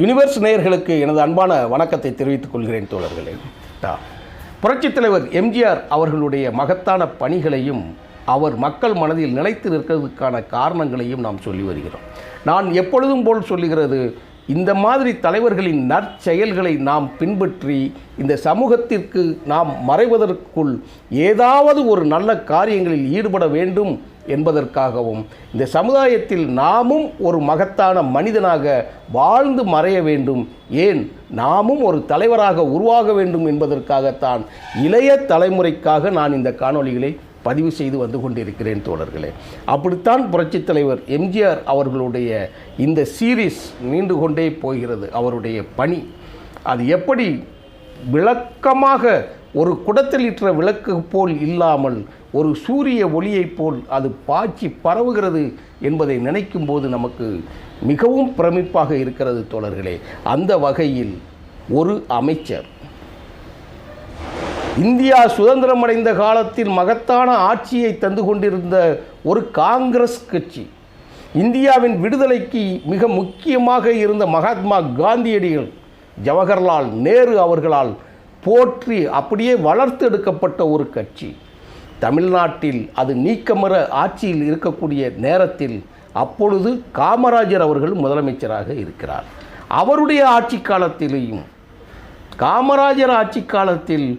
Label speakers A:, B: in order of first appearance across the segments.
A: Universe நேயர்களுக்கு எனது அன்பான வணக்கத்தை தெரிவித்துக் கொள்கிறேன் தோழர்களே. புரட்சித் தலைவர் எம்ஜிஆர் அவர்களுடைய மகத்தான பணிகளையும் அவர் மக்கள் மனதில் நிலைத்து நிற்கிறதுக்கான காரணங்களையும் நாம் சொல்லி வருகிறோம். நான் எப்பொழுதும் போல் சொல்லுகிறது, இந்த மாதிரி தலைவர்களின் நற்செயல்களை நாம் பின்பற்றி இந்த சமூகத்திற்கு நாம் மறைவதற்குள் ஏதாவது ஒரு நல்ல காரியங்களில் ஈடுபட வேண்டும் என்பதற்காகவும், இந்த சமுதாயத்தில் நாமும் ஒரு மகத்தான மனிதனாக வாழ்ந்து மறைய வேண்டும், ஏன் நாமும் ஒரு தலைவராக உருவாக வேண்டும் என்பதற்காகத்தான் இளைய தலைமுறைக்காக நான் இந்த காணொளிகளை பதிவு செய்து வந்து கொண்டிருக்கிறேன் தோழர்களே. அப்படித்தான் புரட்சித் தலைவர் எம்ஜிஆர் அவர்களுடைய இந்த சீரீஸ் நீண்டு கொண்டே போகிறது. அவருடைய பணி அது எப்படி விளக்கமாக ஒரு குடத்திலிற்ற விளக்கு போல் இல்லாமல் ஒரு சூரிய ஒளியைப் போல் அது பாய்ச்சி பரவுகிறது என்பதை நினைக்கும் போது நமக்கு மிகவும் பிரமிப்பாக இருக்கிறது தோழர்களே. அந்த வகையில் ஒரு அமைச்சர், இந்தியா சுதந்திரமடைந்த காலத்தில் மகத்தான ஆட்சியை தந்து கொண்டிருந்த ஒரு காங்கிரஸ் கட்சி, இந்தியாவின் விடுதலைக்கு மிக முக்கியமாக இருந்த மகாத்மா காந்தியடிகள், ஜவஹர்லால் நேரு அவர்களால் போற்றி அப்படியே வளர்த்தெடுக்கப்பட்ட ஒரு கட்சி, தமிழ்நாட்டில் அது நீக்கமற ஆட்சியில் இருக்கக்கூடிய நேரத்தில் அப்பொழுது காமராஜர் அவர்கள் முதலமைச்சராக இருக்கிறார். அவருடைய ஆட்சி காலத்திலேயும், காமராஜர் ஆட்சி காலத்தில்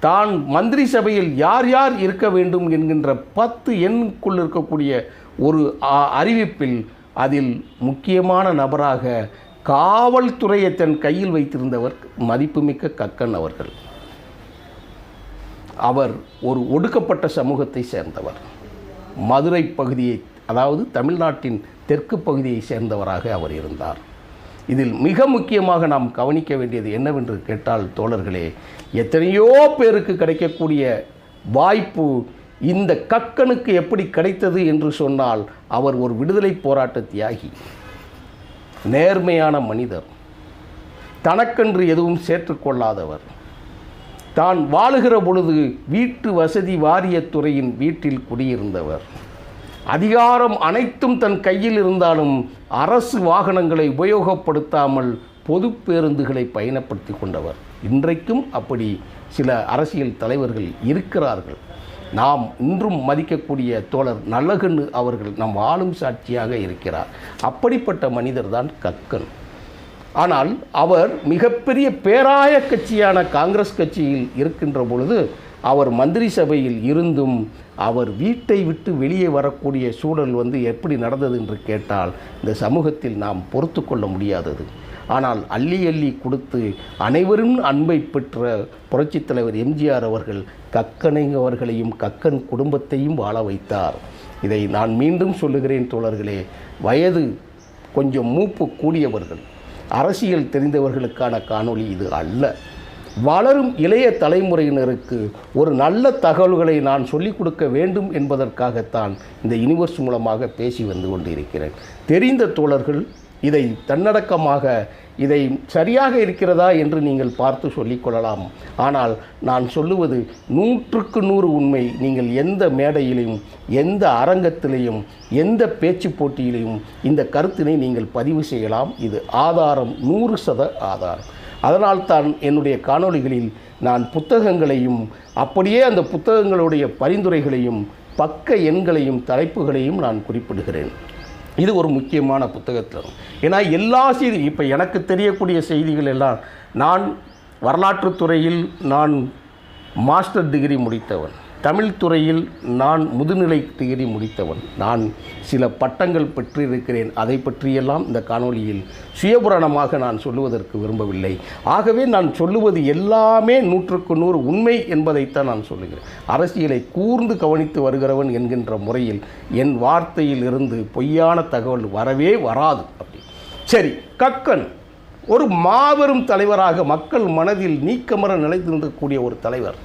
A: தான் மந்திரி சபையில் யார் யார் இருக்க வேண்டும் என்கின்ற 10 எண்ணுக்குள் இருக்கக்கூடிய ஒரு அறிவிப்பில் அதில் முக்கியமான நபராக காவல்துறையை தன் கையில் வைத்திருந்தவர் மதிப்புமிக்க கக்கன் அவர்கள். அவர் ஒரு ஒடுக்கப்பட்ட சமூகத்தை சேர்ந்தவர், மதுரை பகுதியை, அதாவது தமிழ்நாட்டின் தெற்கு பகுதியை சேர்ந்தவராக அவர் இருந்தார். இதில் மிக முக்கியமாக நாம் கவனிக்க வேண்டியது என்னவென்று கேட்டால் தோழர்களே, எத்தனையோ பேருக்கு கிடைக்கக்கூடிய வாய்ப்பு இந்த கக்கனுக்கு எப்படி கிடைத்தது என்று சொன்னால், அவர் ஒரு விடுதலை போராட்ட தியாகி, நேர்மையான மனிதர், தனக்கென்று எதுவும் சேர்த்துக்கொள்ளாதவர், தான் வாழுகிற பொழுது வீட்டு வசதி வாரியத்துறையின் வீட்டில் குடியிருந்தவர், அதிகாரம் அனைத்தும் தன் கையில் இருந்தாலும் அரசு வாகனங்களை உபயோகப்படுத்தாமல் பொது பேருந்துகளை பயணப்படுத்தி கொண்டவர். இன்றைக்கும் அப்படி சில அரசியல் தலைவர்கள் இருக்கிறார்கள். நாம் இன்றும் மதிக்கக்கூடிய தோழர் நல்லகண்ணு அவர்கள் நம் ஆளும் சாட்சியாக இருக்கிறார். அப்படிப்பட்ட மனிதர் தான் கக்கன். ஆனால் அவர் மிகப்பெரிய பேராய கட்சியான காங்கிரஸ் கட்சியில் இருக்கின்ற பொழுது, அவர் மந்திரி சபையில் இருந்தும் அவர் வீட்டை விட்டு வெளியே வரக்கூடிய சூழல் எப்படி நடந்தது என்று கேட்டால் இந்த சமூகத்தில் நாம் பொறுத்து கொள்ள முடியாதது. ஆனால் அள்ளி அள்ளி கொடுத்து அனைவரும் அன்பை பெற்ற புரட்சித் தலைவர் எம்ஜிஆர் அவர்கள் கக்கனை அவர்களையும் கக்கன் குடும்பத்தையும் வாழ வைத்தார். இதை நான் மீண்டும் சொல்லுகிறேன் தோழர்களே, வயது கொஞ்சம் மூப்பு கூடியவர்கள், அரசியல் தெரிந்தவர்களுக்கான காணொளி இது அல்ல. வளரும் இளைய தலைமுறையினருக்கு ஒரு நல்ல தகவல்களை நான் சொல்லிக் கொடுக்க வேண்டும் என்பதற்காகத்தான் இந்த யூனிவர்ஸ் மூலமாக பேசி வந்து கொண்டிருக்கிறேன். தெரிந்த தோழர்கள் இதை தன்னடக்கமாக இதை சரியாக இருக்கிறதா என்று நீங்கள் பார்த்து சொல்லிக்கொள்ளலாம். ஆனால் நான் சொல்லுவது 100க்கு 100 உண்மை. நீங்கள் எந்த மேடையிலையும், எந்த அரங்கத்திலையும், எந்த பேச்சு போட்டியிலையும் இந்த கருத்தினை நீங்கள் பதிவு செய்யலாம். இது ஆதாரம், 100% ஆதாரம். அதனால்தான் என்னுடைய காணொளிகளில் நான் புத்தகங்களையும் அப்படியே அந்த புத்தகங்களுடைய பரிந்துரைகளையும் பக்க எண்களையும் தலைப்புகளையும் நான் குறிப்பிடுகிறேன். இது ஒரு முக்கியமான புத்தகத்தில். ஏன்னா எல்லா செய்தி, இப்போ எனக்கு தெரியக்கூடிய செய்திகள் எல்லாம், நான் வரலாற்றுத் துறையில் நான் மாஸ்டர் டிகிரி முடித்தவன், தமிழ் துறையில் நான் முதுநிலை டிகிரி முடித்தவன், நான் சில பட்டங்கள் பெற்றிருக்கிறேன். அதை பற்றியெல்லாம் இந்த காணொளியில் சுயபுராணமாக நான் சொல்லுவதற்கு விரும்பவில்லை. ஆகவே நான் சொல்லுவது எல்லாமே 100க்கு 100 உண்மை என்பதைத்தான் நான் சொல்லுகிறேன். அரசியலை கூர்ந்து கவனித்து வருகிறவன் என்கின்ற முறையில் என் வார்த்தையில் இருந்து பொய்யான தகவல் வரவே வராது. அப்படி சரி, கக்கன் ஒரு மாபெரும் தலைவராக மக்கள் மனதில் நீக்கமற நிலைத்து நிற்கக்கூடிய ஒரு தலைவர்.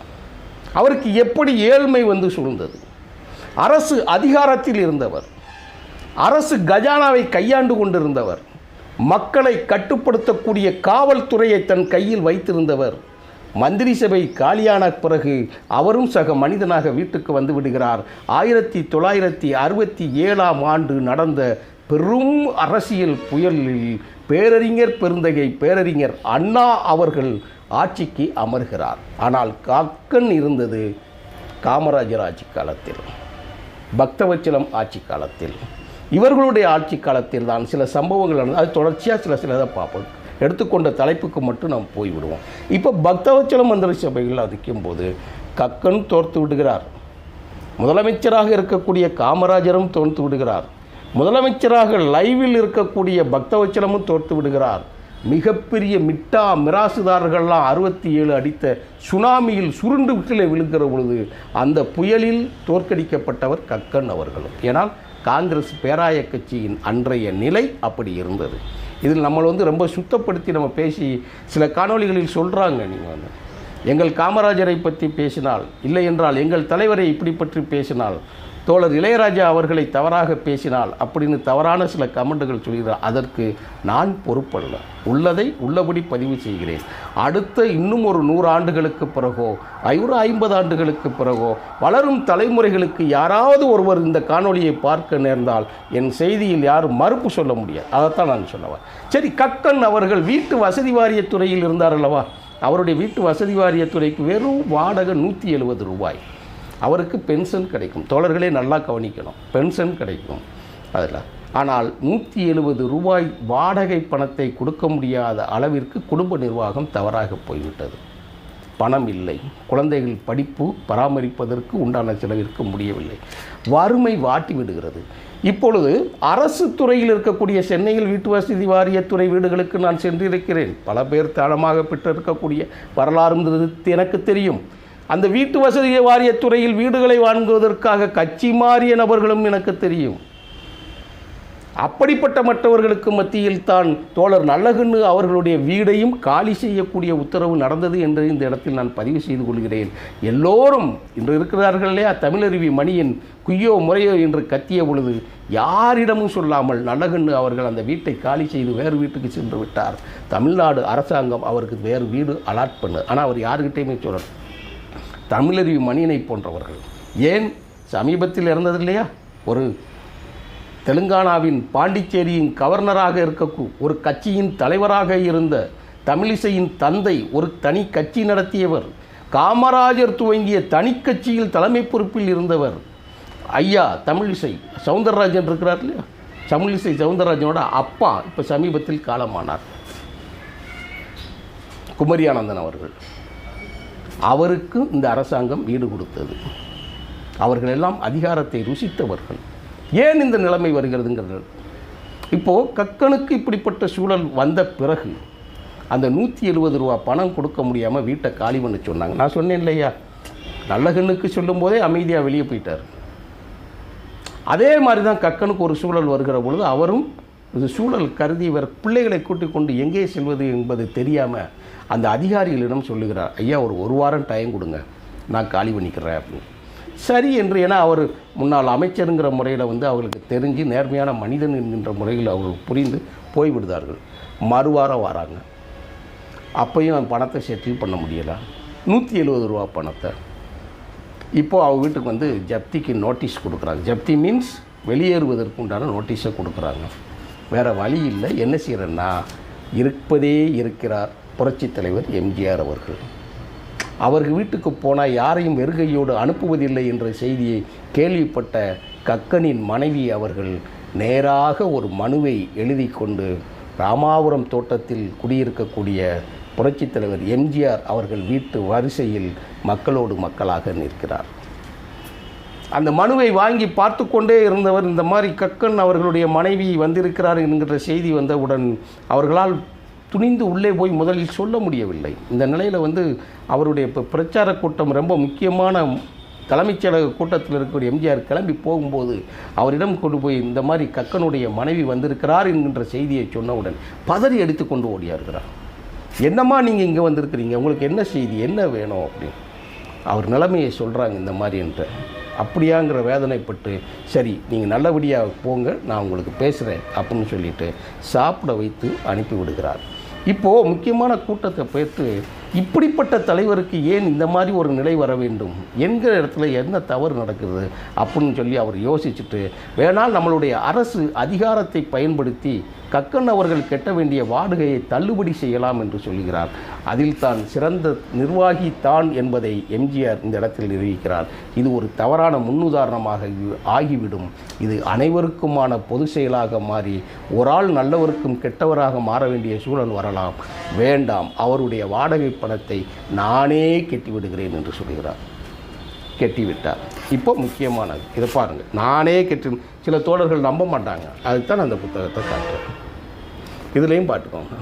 A: அவருக்கு எப்படி ஏழ்மை சூழ்ந்தது? அரசு அதிகாரத்தில் இருந்தவர், அரசு கஜானாவை கையாண்டு கொண்டிருந்தவர், மக்களை கட்டுப்படுத்தக்கூடிய காவல்துறையை தன் கையில் வைத்திருந்தவர். மந்திரி சபை காலியான பிறகு அவரும் சக மனிதனாக வீட்டுக்கு வந்து விடுகிறார். 1967 நடந்த பெரும் அரசியல் புயலில் பேரறிஞர் பெருந்தகை பேரறிஞர் அண்ணா அவர்கள் ஆட்சிக்கு அமர்கிறார். ஆனால் கக்கன் இருந்தது காமராஜர் ஆட்சி காலத்தில், பக்தவச்சலம் ஆட்சி காலத்தில். இவர்களுடைய ஆட்சி காலத்தில் தான் சில சம்பவங்கள் நடந்தது. அது தொடர்ச்சியாக சிலதை பார்ப்போம். எடுத்துக்கொண்ட தலைப்புக்கு மட்டும் நாம் போய்விடுவோம். இப்போ பக்தவச்சலம் மந்திரி சபைகள் அதிக்கும் போது கக்கன் தோர்த்து விடுகிறார். முதலமைச்சராக இருக்கக்கூடிய காமராஜரும் தோர்த்து விடுகிறார். முதலமைச்சராக லைவில் இருக்கக்கூடிய பக்தவச்சலமும் தோர்த்து விடுகிறார். மிகப்பெரிய மிராசுதாரர்கள்லாம் 67 அடித்த சுனாமியில் சுருண்டு விட்டிலே விழுகிற பொழுது அந்த புயலில் தோற்கடிக்கப்பட்டவர் கக்கன் அவர்களும். ஏனால் காங்கிரஸ் பேராய கட்சியின் அன்றைய நிலை அப்படி இருந்தது. இதில் நம்மளை ரொம்ப சுத்தப்படுத்தி நம்ம பேசி சில காணொளிகளில் சொல்கிறாங்க, நீங்கள் எங்கள் காமராஜரை பற்றி பேசினால், இல்லை என்றால் எங்கள் தலைவரை இப்படி பற்றி பேசினால், தோழர் இளையராஜா அவர்களை தவறாக பேசினால் அப்படின்னு தவறான சில கமெண்ட்டுகள் சொல்கிறார். அதற்கு நான் பொறுப்பல்ல. உள்ளதை உள்ளபடி பதிவு செய்கிறேன். அடுத்த இன்னும் ஒரு 100 ஆண்டுகளுக்கு பிறகோ 50 ஆண்டுகளுக்கு பிறகோ வளரும் தலைமுறைகளுக்கு யாராவது ஒருவர் இந்த காணொளியை பார்க்க நேர்ந்தால் என் செய்தியில் யாரும் மறுப்பு சொல்ல முடியாது. அதைத்தான் நான் சொல்லுவேன். சரி, கக்கன் அவர்கள் வீட்டு வசதி வாரியத்துறையில் இருந்தார் அல்லவா? அவருடைய வீட்டு வசதி வாரியத்துறைக்கு வெறும் வாடகை 170 ரூபாய். அவருக்கு பென்ஷன் கிடைக்கும். தோழர்களே நல்லா கவனிக்கணும், பென்ஷன் கிடைக்கும் அதில். ஆனால் 170 ரூபாய் வாடகை பணத்தை கொடுக்க முடியாத அளவிற்கு குடும்ப நிர்வாகம் தவறாக போய்விட்டது. பணம் இல்லை, குழந்தைகள் படிப்பு பராமரிப்பதற்கு உண்டான செலவிற்கு முடியவில்லை. வறுமை வாட்டி விடுகிறது. இப்பொழுது அரசு துறையில் இருக்கக்கூடிய சென்னையில் வீட்டு வசதி வாரியத்துறை வீடுகளுக்கு நான் சென்றிருக்கிறேன். பல பேர் தாளமாக பெற்றிருக்கக்கூடிய வரலாறும் எனக்கு தெரியும். அந்த வீட்டு வசதி வாரியத்துறையில் வீடுகளை வாங்குவதற்காக கட்சி மாறிய நபர்களும் எனக்கு தெரியும். அப்படிப்பட்ட மற்றவர்களுக்கு மத்தியில் தான் தோழர் நல்லகண்ணு அவர்களுடைய வீடையும் காலி செய்யக்கூடிய உத்தரவு நடந்தது என்று இந்த இடத்தில் நான் பதிவு செய்து கொள்கிறேன். எல்லோரும் இன்று இருக்கிறார்கள் இல்லையா, தமிழருவி மணியன் குய்யோ முறையோ என்று கத்திய பொழுது யாரிடமும் சொல்லாமல் நல்லகண்ணு அவர்கள் அந்த வீட்டை காலி செய்து வேறு வீட்டுக்கு சென்று விட்டார். தமிழ்நாடு அரசாங்கம் அவருக்கு வேறு வீடு அலாட் பண்ணு. ஆனால் அவர் யாருக்கிட்டையுமே சொல்லணும். தமிழருவி மணியனை போன்றவர்கள் ஏன் சமீபத்தில் இறந்தது இல்லையா, ஒரு தெலுங்கானாவின் பாண்டிச்சேரியின் கவர்னராக இருக்க ஒரு கட்சியின் தலைவராக இருந்த தமிழிசையின் தந்தை ஒரு தனி கட்சி நடத்தியவர், காமராஜர் துவங்கிய தனி கட்சியில் தலைமை பொறுப்பில் இருந்தவர் ஐயா தமிழிசை சவுந்தரராஜன் இருக்கிறார் இல்லையா, தமிழிசை சவுந்தரராஜனோட அப்பா இப்போ சமீபத்தில் காலமானார், குமரி ஆனந்தன் அவர்கள். அவருக்கு இந்த அரசாங்கம் வீடு கொடுத்தது. அவர்கள் எல்லாம் அதிகாரத்தை ருசித்தவர்கள். ஏன் இந்த நிலைமை வருகிறதுங்கிறது இப்போது கக்கனுக்கு இப்படிப்பட்ட சூழல் வந்த பிறகு அந்த 170 ரூபா பணம் கொடுக்க முடியாமல் வீட்டை காலி பண்ண சொன்னாங்க. நான் சொன்னேன் இல்லையா, நல்லகண்ணுக்கு சொல்லும் போதே அமைதியாக வெளியே போயிட்டார். அதே மாதிரி தான் கக்கனுக்கு ஒரு சூழல் வருகிற பொழுது அவரும் இது சூழல் கருதி இவர் பிள்ளைகளை கூட்டிக் கொண்டு எங்கே செல்வது என்பது தெரியாமல் அந்த அதிகாரிகளிடம் சொல்லுகிறார், ஐயா ஒரு வாரம் டைம் கொடுங்க, நான் காலி பண்ணிக்கிறேன் அப்படின்னு. சரி என்று, ஏன்னா அவர் முன்னாள் அமைச்சருங்கிற முறையில் அவர்களுக்கு தெரிஞ்சு நேர்மையான மனிதன் என்கின்ற முறையில் அவர்கள் புரிந்து போய்விடுதார்கள். மறுவாரம் வராங்க. அப்பையும் பணத்தை செட்டில் பண்ண முடியலை. 170 ரூபா பணத்தை இப்போது அவங்க வீட்டுக்கு ஜப்திக்கு நோட்டீஸ் கொடுக்குறாங்க. ஜப்தி மீன்ஸ் வெளியேறுவதற்கு உண்டான நோட்டீஸை கொடுக்குறாங்க. வேறு வழி இல்லை. என்ன செய்கிறேன்னா, இருப்பதே இருக்கிறார் புரட்சித் தலைவர் எம்ஜிஆர் அவர்கள். அவர்கள் வீட்டுக்கு போனால் யாரையும் வெறுகையோடு அனுப்புவதில்லை என்ற செய்தியை கேள்விப்பட்ட கக்கனின் மனைவி அவர்கள் நேராக ஒரு மனுவை எழுதி கொண்டு ராமாபுரம் தோட்டத்தில் குடியிருக்கக்கூடிய புரட்சித் தலைவர் எம்ஜிஆர் அவர்கள் வீட்டு வரிசையில் மக்களோடு மக்களாக நிற்கிறார். அந்த மனுவை வாங்கி பார்த்து கொண்டே இருந்தவர் இந்த மாதிரி கக்கன் அவர்களுடைய மனைவி வந்திருக்கிறார் என்கிற செய்தி வந்தவுடன் அவர்களால் துணிந்து உள்ளே போய் முதலில் சொல்ல முடியவில்லை. இந்த நிலையில் அவருடைய பிரச்சார கூட்டம் ரொம்ப முக்கியமான தலைமைச் செயலக கூட்டத்தில் இருக்கக்கூடிய எம்ஜிஆர் கிளம்பி போகும்போது அவரிடம் கொண்டு போய் இந்த மாதிரி கக்கனுடைய மனைவி வந்திருக்கிறார் என்கின்ற செய்தியை சொன்னவுடன் பதறி எடுத்து கொண்டு ஓடியாருக்கிறார். என்னம்மா நீங்கள் இங்கே வந்திருக்கிறீங்க, உங்களுக்கு என்ன செய்தி, என்ன வேணும் அப்படின்னு அவர் நிலைமையை சொல்கிறாங்க இந்த மாதிரி என்று. அப்படியாங்கிற வேதனைப்பட்டு, சரி நீங்கள் நல்லபடியாக போங்க, நான் உங்களுக்கு பேசுகிறேன் அப்படின்னு சொல்லிட்டு சாப்பிட வைத்து அனுப்பி விடுகிறார். இப்போது முக்கியமான கூட்டத்தை போய்ட்டு இப்படிப்பட்ட தலைவருக்கு ஏன் இந்த மாதிரி ஒரு நிலை வர வேண்டும் என்கிற இடத்துல என்ன தவறு நடக்குது அப்படின்னு சொல்லி அவர் யோசிச்சுட்டு, வேணால் நம்மளுடைய அரசு அதிகாரத்தை பயன்படுத்தி கக்கன் அவர்கள் கட்ட வேண்டிய வாடகையை தள்ளுபடி செய்யலாம் என்று சொல்கிறார். அதில் தான் சிறந்த நிர்வாகி தான் என்பதை எம்ஜிஆர் இந்த இடத்தில் நிரூபிக்கிறார். இது ஒரு தவறான முன்னுதாரணமாக ஆகிவிடும். இது அனைவருக்குமான பொது செயலாக மாறி ஒரு ஆள் நல்லவருக்கும் கெட்டவராக மாற வேண்டிய சூழல் வரலாம். வேண்டாம், அவருடைய வாடகை பணத்தை நானே கட்டிவிடுகிறேன் என்று சொல்கிறார். கெட்டிவிட்டார். இப்போ முக்கியமானது இதை பாருங்கள். நானே கெட்டி, சில தோழர்கள் நம்ப மாட்டாங்க, அதுதான் அந்த புத்தகத்தை காட்டுறேன். இதுலேயும் பார்த்துக்கோங்க.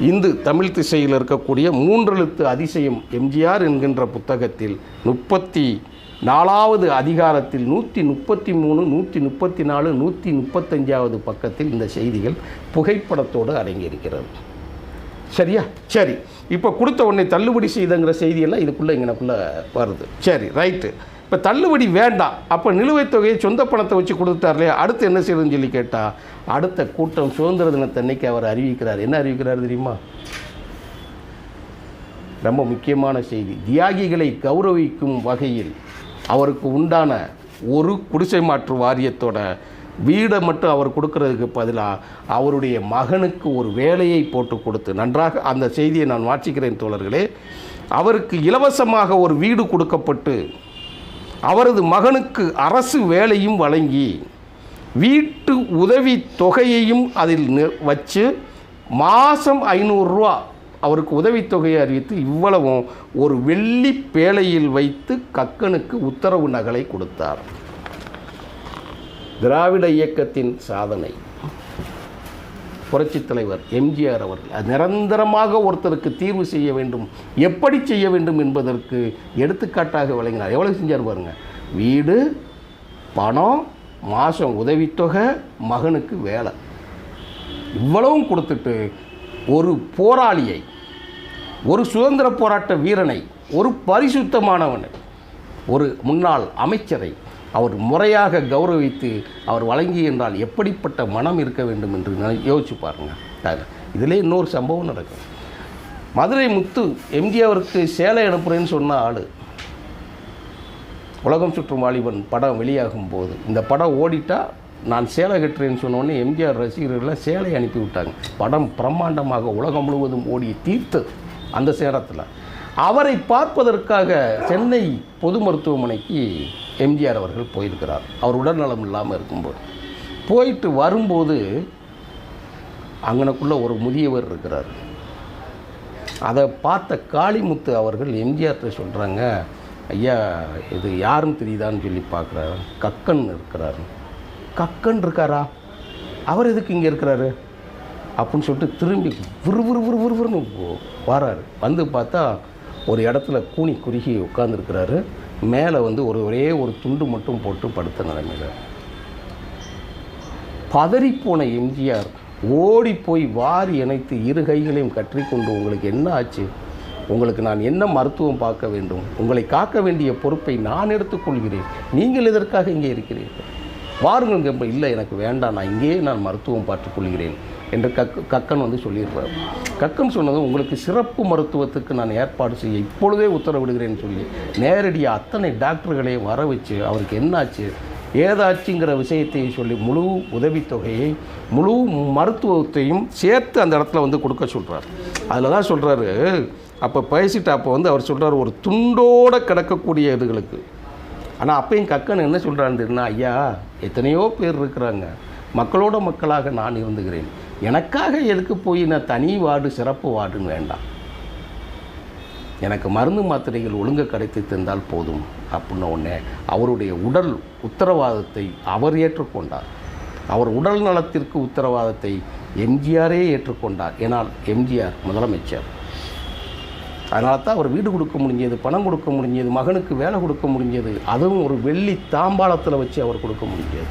A: இந்து தமிழ் திசையில் இருக்கக்கூடிய 3 எழுத்து அதிசயம் எம்ஜிஆர் என்கின்ற புத்தகத்தில் 34வது அதிகாரத்தில் 133, 134, 135வது பக்கத்தில் இந்த செய்திகள் புகைப்படத்தோடு அடங்கியிருக்கிறது. சரியா? சரி, இப்போ கொடுத்த உடனே தள்ளுபடி செய்தங்கிற செய்தியெல்லாம் இதுக்குள்ளே இங்கனக்குள்ளே வருது. சரி, ரைட்டு. இப்போ தள்ளுபடி வேண்டாம், அப்போ நிலுவைத் தொகையை சொந்த பணத்தை வச்சு கொடுத்துட்டார் இல்லையா, அடுத்து என்ன செய்யணும்னு சொல்லி கேட்டால், அடுத்த கூட்டம் சுதந்திர தினத்தன்னைக்கு அவர் அறிவிக்கிறார். என்ன அறிவிக்கிறார் தெரியுமா? ரொம்ப முக்கியமான செய்தி. தியாகிகளை கௌரவிக்கும் வகையில் அவருக்கு உண்டான ஒரு குடிசை மாற்று வாரியத்தோட வீடை மட்டும் அவர் கொடுக்கறதுக்கு பதிலாக அவருடைய மகனுக்கு ஒரு வேலையை போட்டு கொடுத்து, நன்றாக அந்த செய்தியை நான் வாசிக்கிறேன் தோழர்களே, அவருக்கு இலவசமாக ஒரு வீடு கொடுக்கப்பட்டு அவரது மகனுக்கு அரசு வேலையும் வழங்கி வீட்டு உதவி தொகையையும் அதில் வச்சு மாதம் 500 ரூபா அவருக்கு உதவித்தொகையை அறிவித்து இவ்வளவும் ஒரு வெள்ளி பேழையில் வைத்து கக்கனுக்கு உத்தரவு நகலை கொடுத்தார். திராவிட இயக்கத்தின் சாதனை. புரட்சித் தலைவர் எம்ஜிஆர் அவர்கள் அது நிரந்தரமாக ஒருத்தருக்கு தீர்வு செய்ய வேண்டும், எப்படி செய்ய வேண்டும் என்பதற்கு எடுத்துக்காட்டாக விளங்கினார். எவ்வளோ செஞ்சார் பாருங்க. வீடு, பணம், மாதம் உதவித்தொகை, மகனுக்கு வேலை, இவ்வளவும் கொடுத்துட்டு ஒரு போராளியை, ஒரு சுதந்திர போராட்ட வீரனை, ஒரு பரிசுத்தமானவனை, ஒரு முன்னாள் அமைச்சரை அவர் முறையாக கௌரவித்து அவர் வழங்கி என்றால் எப்படிப்பட்ட மனம் இருக்க வேண்டும் என்று யோசிச்சு பாருங்கள். இதிலே இன்னொரு சம்பவம் நடக்கும். மதுரை முத்து எம்ஜிஆருக்கு சேலை அனுப்புகிறேன்னு சொன்ன ஆள், உலகம் சுற்றும் வாலிபன் படம் வெளியாகும் போது இந்த படம் ஓடிட்டா நான் சேலை கட்டுறேன்னு சொன்னோடனே எம்ஜிஆர் ரசிகர்கள்லாம் சேலை அனுப்பி விட்டாங்க. படம் பிரம்மாண்டமாக உலகம் முழுவதும் ஓடி தீர்த்தது. அந்த சேரத்தில் அவரை பார்ப்பதற்காக சென்னை பொது மருத்துவமனைக்கு எம்ஜிஆர் அவர்கள் போயிருக்கிறார். அவர் உடல்நலம் இல்லாமல் இருக்கும்போது போயிட்டு வரும்போது அங்கனக்குள்ளே ஒரு முதியவர் இருக்கிறார். அதை பார்த்த காளிமுத்து அவர்கள் எம்ஜிஆர்கிட்ட சொல்கிறாங்க, ஐயா இது யாருன்னு தெரியுதான்னு சொல்லி பார்க்குறாரு. கக்கன் இருக்கிறார். கக்கன் இருக்காரா? அவர் எதுக்கு இங்கே இருக்கிறாரு அப்படின்னு சொல்லிட்டு திரும்பி விறுவிறுன்னு வராரு. வந்து பார்த்தா ஒரு இடத்துல கூனி குறுகி உட்கார்ந்துருக்கிறாரு. மேலே வந்து ஒரே ஒரு துண்டு மட்டும் போட்டு படுத்த நிலைமையில். பதறிப்போன எம்ஜிஆர் ஓடி போய் வாரி இணைத்து இரு கைகளையும் கற்றிக்கொண்டு, உங்களுக்கு என்ன ஆச்சு? உங்களுக்கு நான் என்ன மருத்துவம் பார்க்க வேண்டும்? உங்களை காக்க வேண்டிய பொறுப்பை நான் எடுத்துக்கொள்கிறேன். நீங்கள் எதற்காக இங்கே இருக்கிறீர்கள்? வாருங்கள். இல்லை எனக்கு வேண்டாம், நான் இங்கேயே நான் மருத்துவம் பார்த்துக்கொள்கிறேன் என்று கக்கன் வந்து சொல்லியிருப்பார். கக்கன் சொன்னதும், உங்களுக்கு சிறப்பு மருத்துவத்துக்கு நான் ஏற்பாடு செய்ய இப்பொழுதே உத்தரவிடுகிறேன்னு சொல்லி நேரடியாக அத்தனை டாக்டர்களையும் வர வச்சு அவருக்கு என்னாச்சு ஏதாச்சுங்கிற விஷயத்தை சொல்லி முழு உதவித்தொகையை முழு மருத்துவத்தையும் சேர்த்து அந்த இடத்துல வந்து கொடுக்க சொல்கிறார். அதில் தான் சொல்கிறாரு, அப்போ பேசிட்டு அப்போ வந்து அவர் சொல்கிறார், ஒரு துண்டோடு கிடக்கக்கூடிய இதுகளுக்கு. ஆனால் அப்பையும் கக்கன் என்ன சொல்கிறான்னு தெரியுன்னா, ஐயா எத்தனையோ பேர் இருக்கிறாங்க, மக்களோட மக்களாக நான் இருந்துகிறேன், எனக்காக எதுக்கு போய் நான் தனி வார்டு சிறப்பு வார்டுன்னு வேண்டாம், எனக்கு மருந்து மாத்திரைகள் ஒழுங்கு கிடைத்து தந்தால் போதும் அப்படின்ன உடனே அவருடைய உடல் உத்தரவாதத்தை அவர் ஏற்றுக்கொண்டார். அவர் உடல் நலத்திற்கு உத்தரவாதத்தை எம்ஜிஆரே ஏற்றுக்கொண்டார். ஏனால் எம்ஜிஆர் முதலமைச்சர். அதனால தான் அவர் வீடு கொடுக்க முடிஞ்சது, பணம் கொடுக்க முடிஞ்சது, மகனுக்கு வேலை கொடுக்க முடிஞ்சது, அதுவும் ஒரு வெள்ளி தாம்பாளத்தில் வச்சு அவர் கொடுக்க முடிஞ்சது.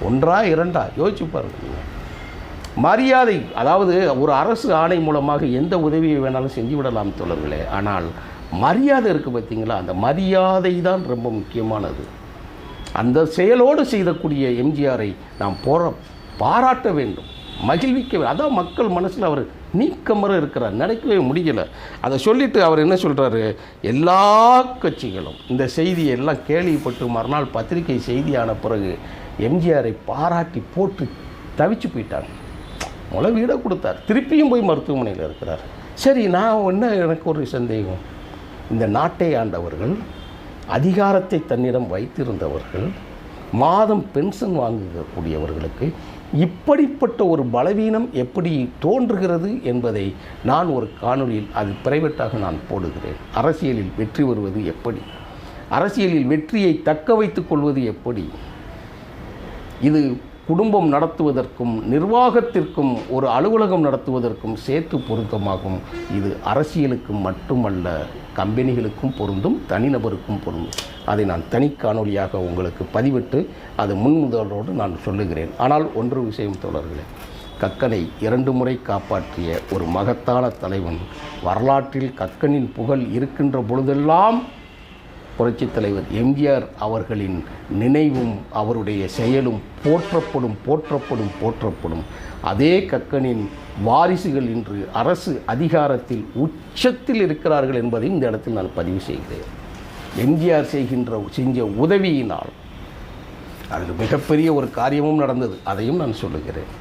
A: ஒன்றா இரண்டா யோசிச்சு பாருங்க. மரியாதை, அதாவது ஒரு அரசு ஆணை மூலமாக எந்த உதவியை வேணாலும் செஞ்சு விடலாம் தோழர்களே, ஆனால் மரியாதை இருக்குது பார்த்தீங்களா, அந்த மரியாதை தான் ரொம்ப முக்கியமானது. அந்த செயலோடு செய்யக்கூடிய எம்ஜிஆரை நாம் பாராட்ட வேண்டும், மகிழ்விக்க. அதான் மக்கள் மனசில் அவர் நீக்கமர இருக்கிறார், நினைக்கவே முடியலை. அதை சொல்லிவிட்டு அவர் என்ன சொல்கிறாரு, எல்லா கட்சிகளும் இந்த செய்தியை எல்லாம் கேள்விப்பட்டு மறுநாள் பத்திரிகை செய்தியான பிறகு எம்ஜிஆரை பாராட்டி போட்டு தவிச்சு போயிட்டாங்க. முதல்ல வீடை கொடுத்தார், திருப்பியும் போய் மருத்துவமனையில் இருக்கிறார். சரி, நான் எனக்கு ஒரு சந்தேகம், இந்த நாட்டை ஆண்டவர்கள், அதிகாரத்தை தன்னிடம் வைத்திருந்தவர்கள், மாதம் பென்ஷன் வாங்கக்கூடியவர்களுக்கு இப்படிப்பட்ட ஒரு பலவீனம் எப்படி தோன்றுகிறது என்பதை நான் ஒரு காணொலியில், அது பிரைவேட்டாக நான் போடுகிறேன். அரசியலில் வெற்றி வருவது எப்படி, அரசியலில் வெற்றியை தக்க வைத்துக் கொள்வது எப்படி, இது குடும்பம் நடத்துவதற்கும் நிர்வாகத்திற்கும் ஒரு அலுவலகம் நடத்துவதற்கும் சேர்த்து பொருத்தமாகும். இது அரசியலுக்கு மட்டுமல்ல, கம்பெனிகளுக்கும் பொருந்தும், தனிநபருக்கும் பொருந்தும். அதை நான் தனி காணொலியாக உங்களுக்கு பதிவிட்டு அது முன்முதலோடு நான் சொல்லுகிறேன். ஆனால் ஒன்று விஷயம் தோழர்களே, கக்கனை 2 முறை காப்பாற்றிய ஒரு மகத்தான தலைவன், வரலாற்றில் கக்கனின் புகழ் இருக்கின்ற பொழுதெல்லாம் புரட்சித் தலைவர் எம்ஜிஆர் அவர்களின் நினைவும் அவருடைய செயலும் போற்றப்படும் போற்றப்படும் போற்றப்படும். அதே கக்கனின் வாரிசுகள் இன்று அரசு அதிகாரத்தில் உச்சத்தில் இருக்கிறார்கள் என்பதை இந்த இடத்தில் நான் பதிவு செய்கிறேன். எம்ஜிஆர் செஞ்ச உதவியினால் அதில் மிகப்பெரிய ஒரு காரியமும் நடந்தது, அதையும் நான் சொல்லுகிறேன்.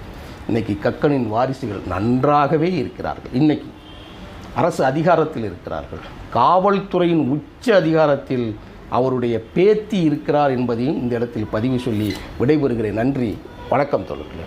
A: இன்றைக்கி கக்கனின் வாரிசுகள் நன்றாகவே இருக்கிறார்கள், இன்றைக்கி அரசு அதிகாரத்தில் இருக்கிறார்கள். காவல்துறையின் உச்ச அதிகாரத்தில் அவருடைய பேத்தி இருக்கிறார் என்பதையும் இந்த இடத்தில் பதிவு சொல்லி விடைபெறுகிறேன். நன்றி, வணக்கம் தோழர்களே.